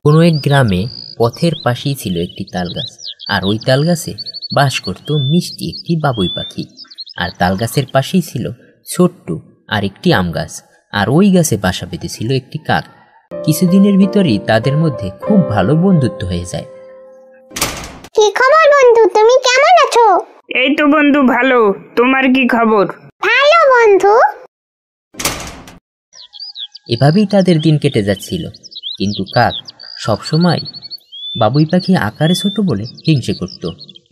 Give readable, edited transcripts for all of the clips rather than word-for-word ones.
কোনো এক গ্রামে পথের পাশেই ছিল একটি তালগাছ, আর ওই তালগাছে বাস করত মিষ্টি একটি বাবুই পাখি। আর তালগাছের পাশেই ছিল ছোট্ট আর একটি আম গাছ, আর ওই গাছে বাসা বেঁধেছিল একটি কাক। কিছুদিনের ভিতরেই তাদের মধ্যে খুব ভালো বন্ধুত্ব হয়ে যায়। কি খবর বন্ধু, তুমি কেমন আছো? এই তো বন্ধু ভালো, তোমার কি খবর? ভালো বন্ধু। এভাবেই তাদের দিন কেটে যাচ্ছিল, কিন্তু কাক সবসময় বাবুই পাখি আকারে ছোট বলে হিংসে করত।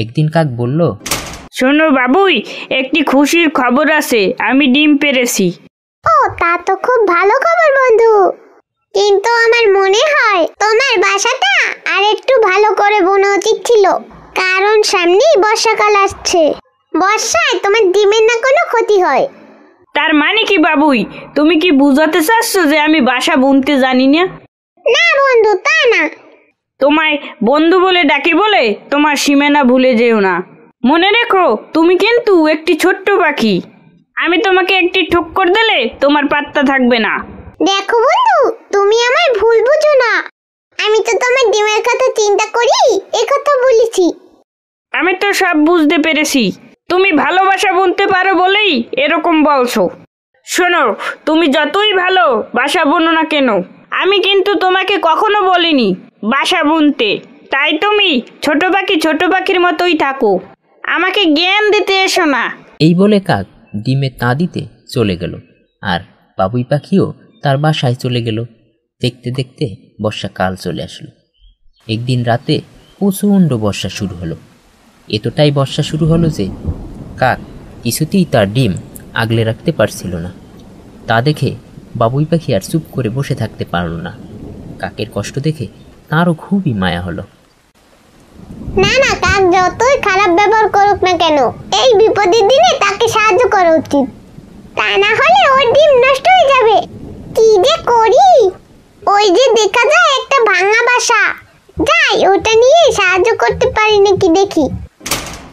একদিন কাক বলল, শোনো বাবুই, একটি খুশির খবর আছে, আমি ডিম পেড়েছি। ও, তা তো খুব ভালো খবর বন্ধু, কিন্তু আমার মনে হয় তোমার বাসাটা আর একটু ভালো করে বোনা উচিত ছিল, কারণ সামনেই বর্ষাকাল আসছে। বর্ষায় তোমার ডিমের না কোনো ক্ষতি হয়। তার মানে কি বাবুই, তুমি কি বুঝাতে চাচ্ছ যে আমি বাসা বুনতে জানি না? না বন্ধু, তা না। তোমায় বন্ধু বলে ডাকি বলে তোমার সীমানা ভুলে যেও না। মনে রেখো, তুমি কিন্তু একটি ছোট্ট পাখি। আমি তোমাকে একটি ঠক্কর দিলে তোমার পাত্তা থাকবে না। দেখো বন্ধু, তুমি আমায় ভুল বুঝো না, আমি তো তোমার ডিমের কথা চিন্তা করি এ কথা বলেছি। আমি তো সব বুঝতে পেরেছি, তুমি ভালোবাসা বুনতে পারো বলেই এরকম বলছো। শোনো, তুমি যতই ভালো বাসা বুনো না কেন, আমি কিন্তু তোমাকে কখনো বলিনি বাসা বুনতে। তাই তুমি ছোট পাখির মতোই থাকো, আমাকে জ্ঞান দিতে এসো না। এই বলে কাক ডিমে তা দিতে চলে গেল, আর বাবুই পাখিও তার বাসায় চলে গেল। দেখতে দেখতে বর্ষাকাল চলে আসলো। একদিন রাতে প্রচণ্ড বর্ষা শুরু হলো। এতটাই বর্ষা শুরু হলো যে কাক কিছুতেই তার ডিম আগলে রাখতে পারছিল না। তা দেখে বাবুই পাখি আর চুপ করে বসে থাকতে পারল না। কাকের কষ্ট দেখে তারও খুবই মায়া হলো। না না, কাক যতই খারাপ ব্যবহার করুক না কেন, এই বিপদের দিনে তাকে সাহায্য করা উচিত, তা না হলে ওর ডিম নষ্ট হয়ে যাবে। কি যে করি, ওই যে দেখা যায় একটা ভাঙা বাসা, যাই ওটা নিয়ে সাহায্য করতে পারি নাকি দেখি।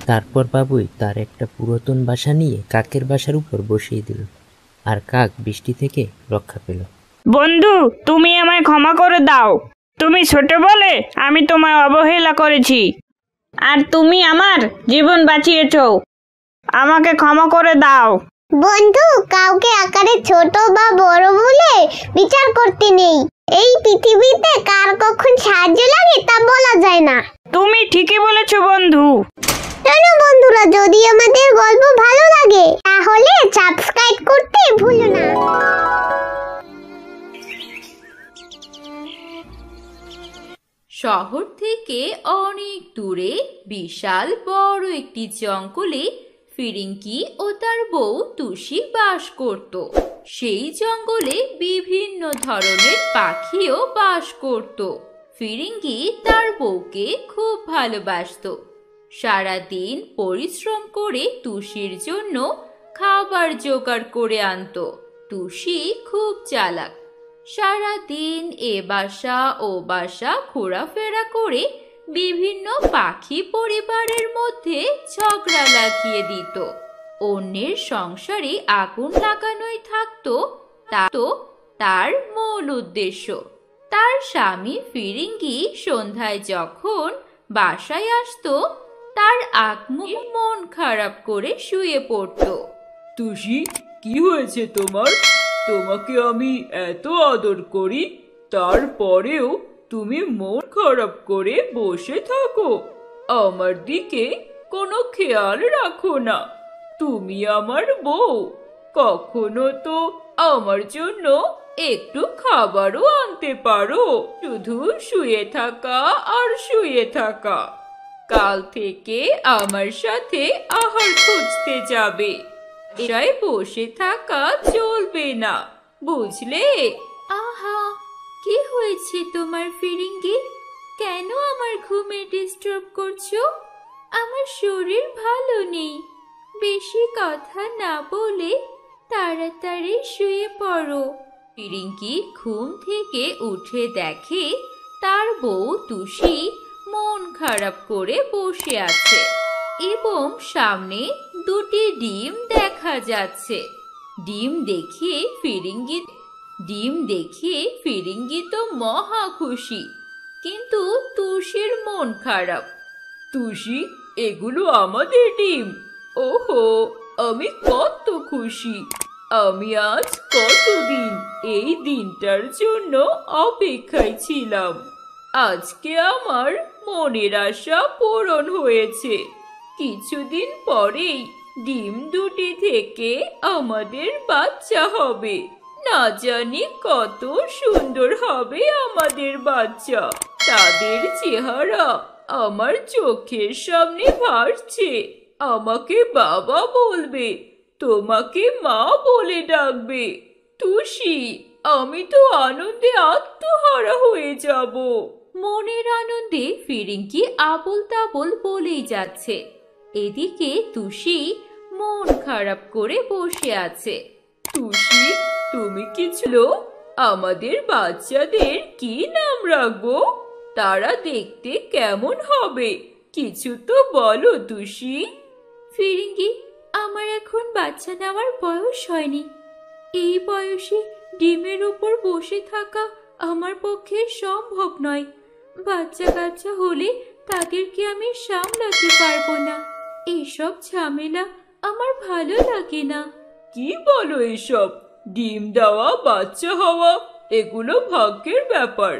তারপর বাবুই তার একটা পুরাতন বাসা নিয়ে কাকের বাসার উপর বসিয়ে দিল, আর কাক বৃষ্টি থেকে রক্ষা পেল। বন্ধু, তুমি আমায় ক্ষমা করে দাও। তুমি ছোট বলে আমি তোমায় অবহেলা করেছি, আর তুমি আমার জীবন বাঁচিয়েছো। আমাকে ক্ষমা করে দাও। বন্ধু, কাউকে আকারে ছোট বা বড় বলে বিচার করতে নেই। এই পৃথিবীতে কার কখন সাহায্য লাগে তা বলা যায় না। তুমি ঠিকই বলেছো বন্ধু। শোনো বন্ধুরা, যদি আমাদের গল্প ভালো লাগে তাহলে সাবস্ক্রাইব করতে ভুলো না। শহর থেকে অনেক দূরে বিশাল বড় একটি জঙ্গলে ফিরিঙ্গি ও তার বউ টুসি বাস করত। সেই জঙ্গলে বিভিন্ন ধরনের পাখিও বাস করত। ফিরিঙ্গি তার বউকে খুব ভালোবাসতো। সারাদিন পরিশ্রম করে টুসির জন্য খাবার জোগাড় করে আনতো। টুসি খুব চালাক। সারাদিন এ বাসা ও বাসা ঘোরাফেরা করে বিভিন্ন পাখি পরিবারের মধ্যে ঝগড়া লাগিয়ে দিত। অন্যের সংসারে আগুন লাগানোই থাকতো তার মূল উদ্দেশ্য। তার স্বামী ফিরিঙ্গি সন্ধ্যায় যখন বাসায় আসতো, তার আগমুখ মন খারাপ করে শুয়ে পড়তো। টুসি, কি হয়েছে তোমার? তোমাকে আমি এত আদর করি, তারপরেও তুমি মন খারাপ করে বসে থাকো, আমার দিকে কোনো খেয়াল রাখো না। তুমি আমার বউ, কখনো তো আমার জন্য একটু খাবারও আনতে পারো। শুধু শুয়ে থাকা আর শুয়ে থাকা। কাল থেকে আমার সাথে আহার খুঁজতে যাবে। এরাই বসে থাকা চলবে না, বুঝলে? আহা, কি হয়েছে তোমার ফিরিঙ্গি? কেন আমার ঘুমে ডিস্টার্ব করছো? আমার শরীর ভালো নেই। বেশি কথা না বলে তাড়াতাড়ি শুয়ে পড়ো। ফিরিঙ্গি ঘুম থেকে উঠে দেখে তার বউ টুসি মন খারাপ করে বসে আছে এবং সামনে দুটি ডিম দেখা যাচ্ছে। ডিম দেখে ফিরিঙ্গি তো মহা খুশি। কিন্তু তুষির মন খারাপ। তুষি, এগুলো আমাদের ডিম। ওহো, আমি কত খুশি। আমি আজ কতদিন এই দিনটার জন্য অপেক্ষায় ছিলাম। আজকে আমার মনের আশা পূরণ হয়েছে। কিছুদিন পরেই ডিম দুটি থেকে আমাদের বাচ্চা হবে। না জানি কত সুন্দর হবে আমাদের বাচ্চা। তাদের চেহারা আমার চোখের সামনে ভাসছে। আমাকে বাবা বলবে, তোমাকে মা বলে ডাকবে। তুষি, আমি তো আনন্দে আত্মহারা হয়ে যাব। মনের আনন্দে ফিরিঙ্গি আবোল তাবোল বলেই যাচ্ছে। এদিকে তুষি মন খারাপ করে বসে আছে। তুষি, তুমি কি ছিল? আমাদের বাচ্চাদের কি নাম রাখবো? তারা দেখতে কেমন হবে? কিছু তো বলো তুষি। ফিরিঙ্গি, আমার এখন বাচ্চা নেওয়ার বয়স হয়নি। এই বয়সে ডিমের উপর বসে থাকা আমার পক্ষে সম্ভব নয়। বাচ্চা কাচ্চা হলে তাদেরকে আমি সামলাতে পারবো না। এইসব ঝামেলা আমার ভালো লাগে না। কি বলো এসব? ডিম দেওয়া, বাচ্চা হওয়া, এগুলো ভাগ্যের ব্যাপার।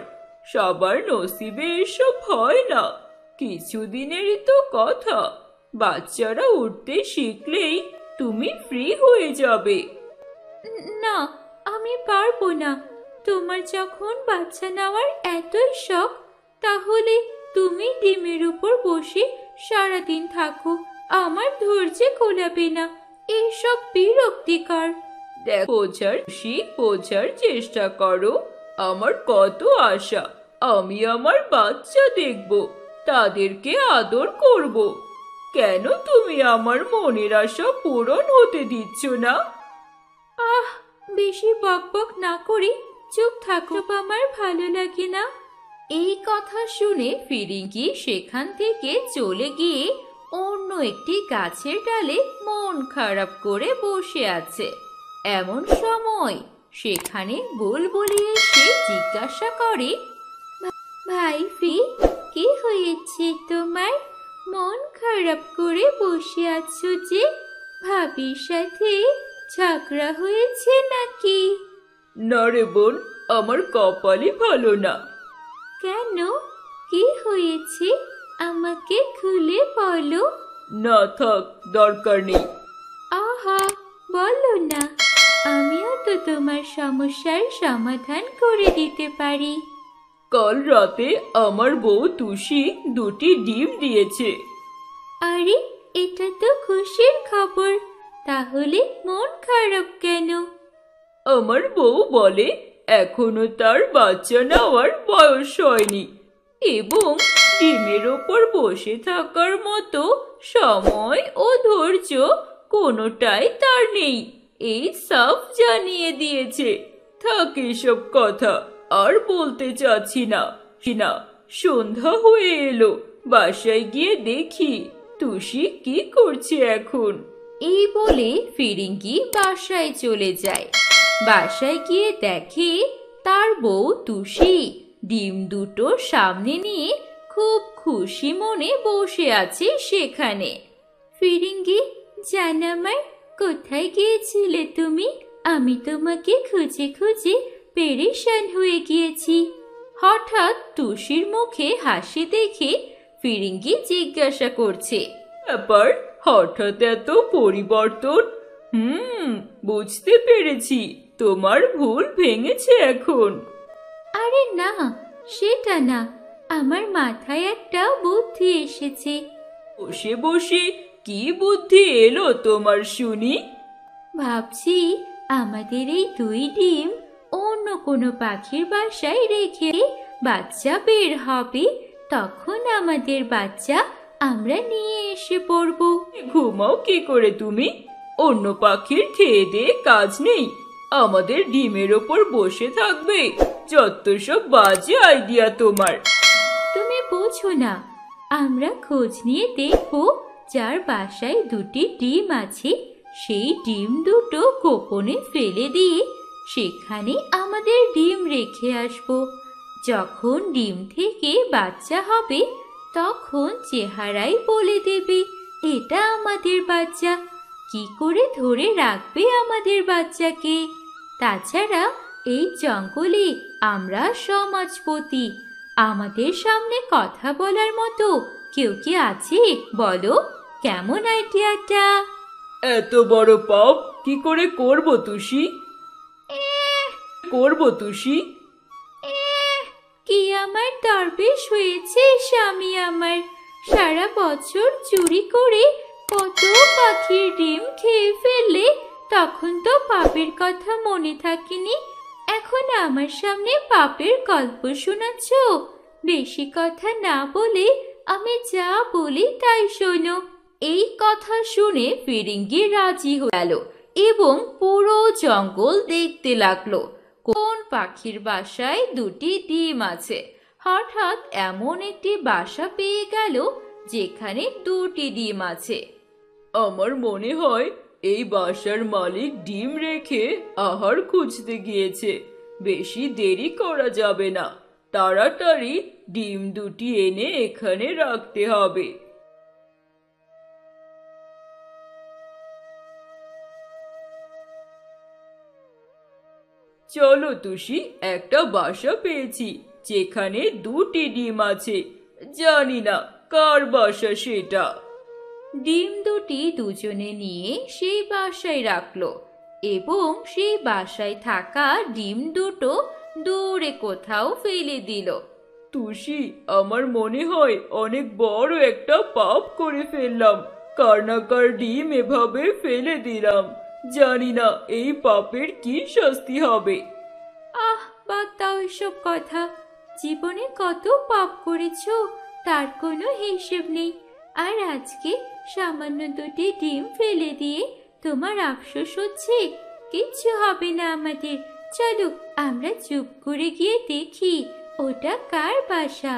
সবার নসিবে এসব হয় না। কিছুদিনেরই তো কথা। বাচ্চারা উঠতে শিখলেই তুমি ফ্রি হয়ে যাবে। না, আমি পারবো না। তোমার যখন বাচ্চা নেওয়ার এতই শখ, তাহলে তুমি ডিমের উপর বসে সারাদিন থাকো। আমার ধৈর্যে কোলাবে না। এইসব বিরক্তিকর। দেখো, বোঝার চেষ্টা করো। আমার কত আশা। আমি আমার বাচ্চা দেখব, তাদেরকে আদর করব। কেন তুমি আমার মনের আশা পূরণ হতে দিচ্ছ না? আহ, বেশি বকবক না করে চুপ থাকো, আমার ভালো লাগে না। এই কথা শুনে ফিরিঙ্গি সেখান থেকে চলে গিয়ে অন্য একটি গাছের ডালে মন খারাপ করে বসে আছে। এমন সময় সেখানে বুলবুলি এসে জিজ্ঞাসা করে, ভাই ফি, কি হয়েছে তোমার? মন খারাপ করে বসে আছো যে? ভাবির সাথে ঝগড়া হয়েছে নাকি? না রে বোন, আমার কপালই ভালো না। কেন, কি হয়েছে? আমাকে খুলে বলো। না থাক, দরকার নেই। আহা, বলো না, আমিও তো তোমার সমস্যার সমাধান করে দিতে পারি। কাল রাতে আমার বউ তুষি দুটি ডিম দিয়েছে। আরে, এটা তো খুশির খবর। তাহলে মন খারাপ কেন? আমার বউ বলে এখনো তার বাচ্চা নেওয়ার বয়স হয়নি এবং ডিমের ওপর বসে থাকার মতো সময় ও ধৈর্য কোনোটাই তার নেই। এই সাফ জানিয়ে দিয়েছে। থাক এসব কথা, আর বলতে চাচ্ছি না। সন্ধ্যা হয়ে এলো, বাসায় গিয়ে দেখি তুষি কি করছে এখন। এই বলে ফিরিঙ্গি বাসায় চলে যায়। বাসায় গিয়ে দেখে তার বউ তুষি ডিম দুটো সামনে নিয়ে খুব খুশি মনে বসে আছে সেখানে। ফিরিঙ্গি, জানামার, কোথায় গিয়েছিলে তুমি? আমি তোমাকে খুঁজে খুঁজে পেরেশান হয়ে গিয়েছি। হঠাৎ তুষির মুখে হাসি দেখে ফিরিঙ্গি জিজ্ঞাসা করছে, ব্যাপার, হঠাৎ এত পরিবর্তন? বুঝতে পেরেছি, তোমার ভুল ভেঙেছে এখন। আরে না, সেটা না, আমার মাথায় একটা বুদ্ধি এসেছে। বসে বসে কি বুদ্ধি এলো তোমার শুনি? ভাবছি আমাদের এই দুই ডিম অন্য কোনো পাখির বাসায় রেখে বাচ্চা বের হবে। তখন আমাদের বাচ্চা আমরা নিয়ে এসে পড়ব। ঘুমাও কি করে তুমি? অন্য পাখির খেয়ে দিয়ে কাজ নেই, আমাদের ডিমের ওপর বসে থাকবে? যত সব বাজে আইডিয়া তোমার। তুমি বোঝো না, আমরা খোঁজ নিয়ে দেখব যার বাসায় দুটি ডিম আছে সেই ডিম দুটো গোপনে ফেলে দিয়ে সেখানে আমাদের ডিম রেখে আসব। যখন ডিম থেকে বাচ্চা হবে তখন চেহারাই বলে দেবে এটা আমাদের বাচ্চা। কি করে ধরে রাখবে আমাদের বাচ্চাকে? তাছাড়া এই জঙ্গলে আমরা সমাজপতি, আমাদের সামনে কথা বলার মতো কেউ কি আছে বলো? কেমন আইডিয়াটা? এত বড় পাপ কি করে করব তুষি? কি আমার দরবেশ হয়েছে স্বামী আমার, সারা বছর চুরি করে কত পাখির ডিম খেয়ে ফেললে, তখন তো পাপের কথা মনে থাকেনি, এখন আমার সামনে পাপের গল্প শোনাচ্ছ? বেশি কথা না বলে আমি যা বলি তাই শোনো। এই কথা শুনে ফিরিঙ্গি রাজি হয়ে গেল এবং পুরো জঙ্গল দেখতে লাগলো কোন পাখির বাসায় দুটি ডিম আছে। হঠাৎ এমন একটি বাসা পেয়ে গেল যেখানে দুটি ডিম আছে। আমার মনে হয় এই বাসার মালিক ডিম রেখে আহার খুঁজতে গিয়েছে। বেশি দেরি করা যাবে না, তাড়াতাড়ি ডিম দুটি এনে এখানে রাখতে হবে। চলো তুষি, একটা বাসা পেয়েছি যেখানে দুটি ডিম আছে। জানি না কার বাসা সেটা। ডিম দুটি দুজনে নিয়ে সেই বাসায় রাখলো এবং সেই বাসায় থাকা ডিম দুটো দূরে কোথাও ফেলে দিল। তুষি, আমার মনে হয় অনেক বড় একটা পাপ করে ফেললাম। কার না কার ডিম এভাবে ফেলে দিলাম। জানি না এই পাপের কি শাস্তি হবে। আহ, বাদ দাও এসব কথা। জীবনে কত পাপ করেছো তার কোনো হিসেব নেই, আর আজকে সামান্য দুটি ডিম ফেলে দিয়ে তোমার আফসোস হচ্ছে? কিচ্ছু হবে না আমাদের। চলো আমরা চুপ করে গিয়ে দেখি ওটা কার বাসা।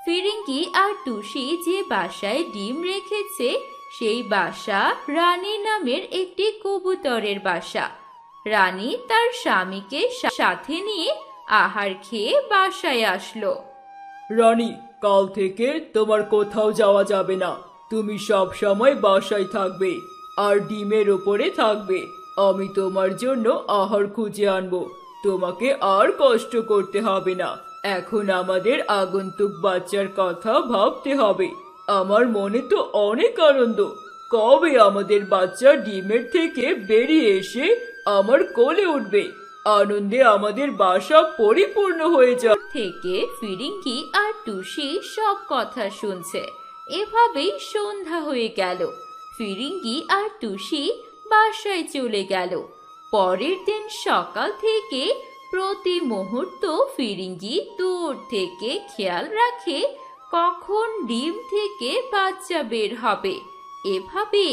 ফিরিঙ্গি আর টুসি যে বাসায় ডিম রেখেছে সেই বাসা রানী নামের একটি কবুতরের বাসা। রানী তার স্বামীকে সাথে নিয়ে আহার খেয়ে বাসায় আসলো। রানী, কাল থেকে তোমার কোথাও যাওয়া যাবে না। তুমি সব সময় বাসায় থাকবে আর ডিমের ওপরে থাকবে। আমি তোমার জন্য আহার খুঁজে আনবো। তোমাকে আর কষ্ট করতে হবে না। এখন আমাদের আগন্তুক বাচ্চার কথা ভাবতে হবে। আমার মনে তো অনেক আনন্দ। কবে আমাদের বাচ্চা ডিমের থেকে বেরিয়ে এসে আমার কোলে উঠবে? আনন্দে আমাদের বাসা পরিপূর্ণ হয়ে যাবে। থেকে ফিরিঙ্গি আর টুসি সব কথা শুনছে। এভাবেই সন্ধ্যা হয়ে গেল। ফিরিঙ্গি আর টুসি বাসায় চলে গেল। পরের দিন সকাল থেকে প্রতি মুহূর্ত ফিরিঙ্গি দূর থেকে খেয়াল রাখে কখন ডিম থেকে বাচ্চা বের হবে। এভাবে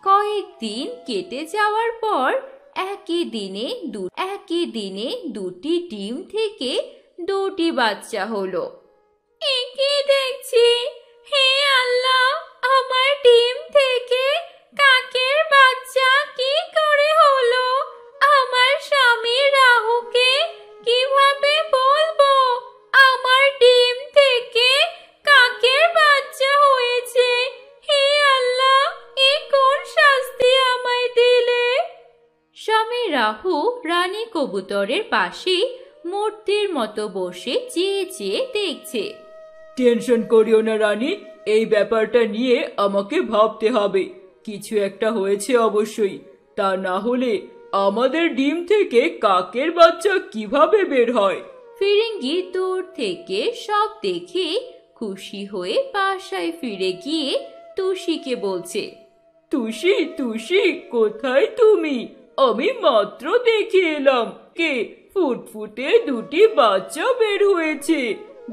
কয়েকদিন কেটে যাওয়ার পর একই দিনে দুটি ডিম থেকে দুটি বাচ্চা হলো। একে দেখছি, হে আল্লাহ, আমার ডিম থেকে কাকের বাচ্চা কি করে হলো? আমার স্বামী রাহুকে কিভাবে বলবো আমার ডিম থেকে কাকের বাচ্চা হয়েছে? হে আল্লাহ, এ কোন শাস্তি আমায় দিলে? স্বামী রাহু রানী কবুতরের পাশে মূর্তির মতো বসে চেয়ে চেয়ে দেখছে। টেনশন করিও না রানী, এই ব্যাপারটা নিয়ে আমাকে ভাবতে হবে। কিছু একটা হয়েছে অবশ্যই। তা না হলে আমাদের ডিম থেকে কাকের বাচ্চা কিভাবে বের হয়? ফিরিঙ্গি দূর থেকে সব দেখে খুশি হয়ে বাসায় ফিরে গিয়ে টুসিকে বলছে, তুষি, তুষি, কোথায় তুমি? আমি মাত্র দেখে এলাম কে ফুটফুটে দুটি বাচ্চা বের হয়েছে।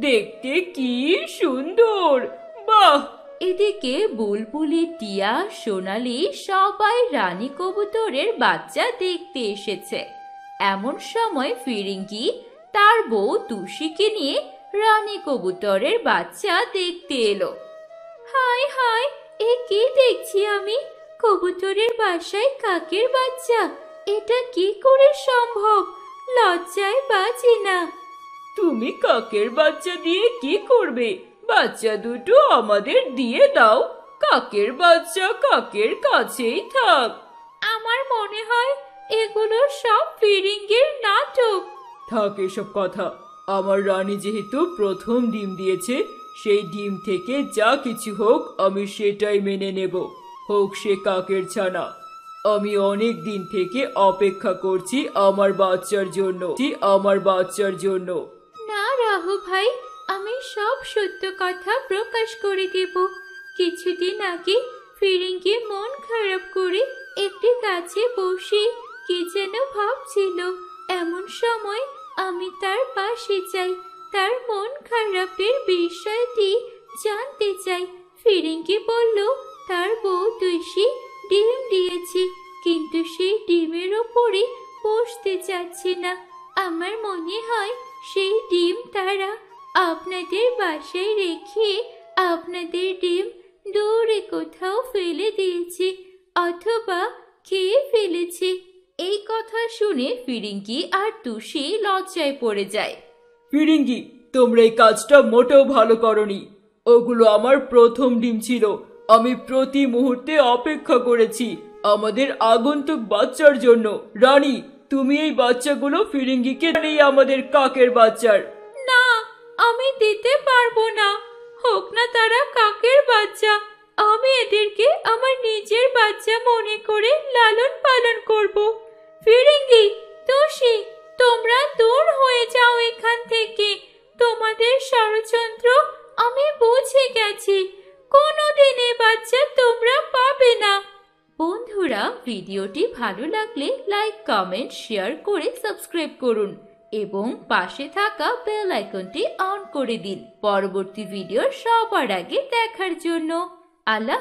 দেখতে কি সুন্দর! বাহ! এদিকে বুলবুলি, টিয়া, সোনালি সবাই রানী কবুতরের বাচ্চা দেখতে এসেছে। এমন সময় ফিরিঙ্গি তার বউ টুসিকে নিয়ে রানী কবুতরের বাচ্চা দেখতে এলো। হায় হায়, এ কি দেখছি আমি? কবুতরের বাসায় কাকের বাচ্চা! এটা কি করে সম্ভব? লজ্জায় বাঁচি না। তুমি কাকের বাচ্চা দিয়ে কি করবে? বাচ্চা দুটো আমাদের দিয়ে দাও। কাকের বাচ্চা কাকের কাছেই থাক। আমার মনে হয় এগুলো সব ফিরিঙ্গির নাটক। থাক এসব কথা। আমার রানী যেহেতু প্রথম ডিম দিয়েছে, সেই ডিম থেকে যা কিছু হোক আমি সেটাই মেনে নেব, হোক সে কাকের ছানা। আমি অনেক দিন থেকে অপেক্ষা করছি আমার বাচ্চার জন্য, আমার বাচ্চার জন্য। না রাহু ভাই, আমি সব সত্য কথা প্রকাশ করে দেব। কিছুদিন আগে ফিরিঙ্গি মন খারাপ করে একটি গাছে বসে কি যেন ভাবছিল। এমন সময় আমি তার পাশে যাই, তার মন খারাপের বিষয়টি জানতে চাই। ফিরিঙ্গি বলল তার বউ তুলসী ডিম দিয়েছে, কিন্তু সেই ডিমের ওপরে বসতে চাচ্ছে না। আমার মনে হয় সেই ডিম তারা আপনাদের বাসায় রেখে আপনাদের ডিম দূরে কোথাও ফেলে দিয়েছে, অথবা খেয়ে ফেলেছে। এই কথা শুনে ফিরিঙ্গি আর তুষি লজ্জায় পড়ে যায়। ফিরিঙ্গি, তোমরা এই কাজটা মোটেও ভালো করনি। ওগুলো আমার প্রথম ডিম ছিল। আমি প্রতি মুহূর্তে অপেক্ষা করেছি আমাদের আগন্তুক বাচ্চার জন্য। রানী, তুমি এই বাচ্চাগুলো ফিরিঙ্গিকে নেই আমাদের কাকের বাচ্চার। না, আমি দিতে পারবো না। হোক না তারা কাকের বাচ্চা, আমি এদেরকে আমার নিজের বাচ্চা মনে করে লালন পালন করব। ফিরিঙ্গি, তুষি, তোমরা দূর হয়ে যাও এখান থেকে। তোমাদের ষড়যন্ত্র আমি বুঝে গেছি। কোনোদিন এ বাচ্চা তোমরা পাবে না। বন্ধুরা, ভিডিওটি ভালো লাগলে লাইক, কমেন্ট, শেয়ার করে সাবস্ক্রাইব করুন এবং পাশে থাকা বেল আইকনটি অন করে দিন পরবর্তী ভিডিও সবার আগে দেখার জন্য। আল্লাহ।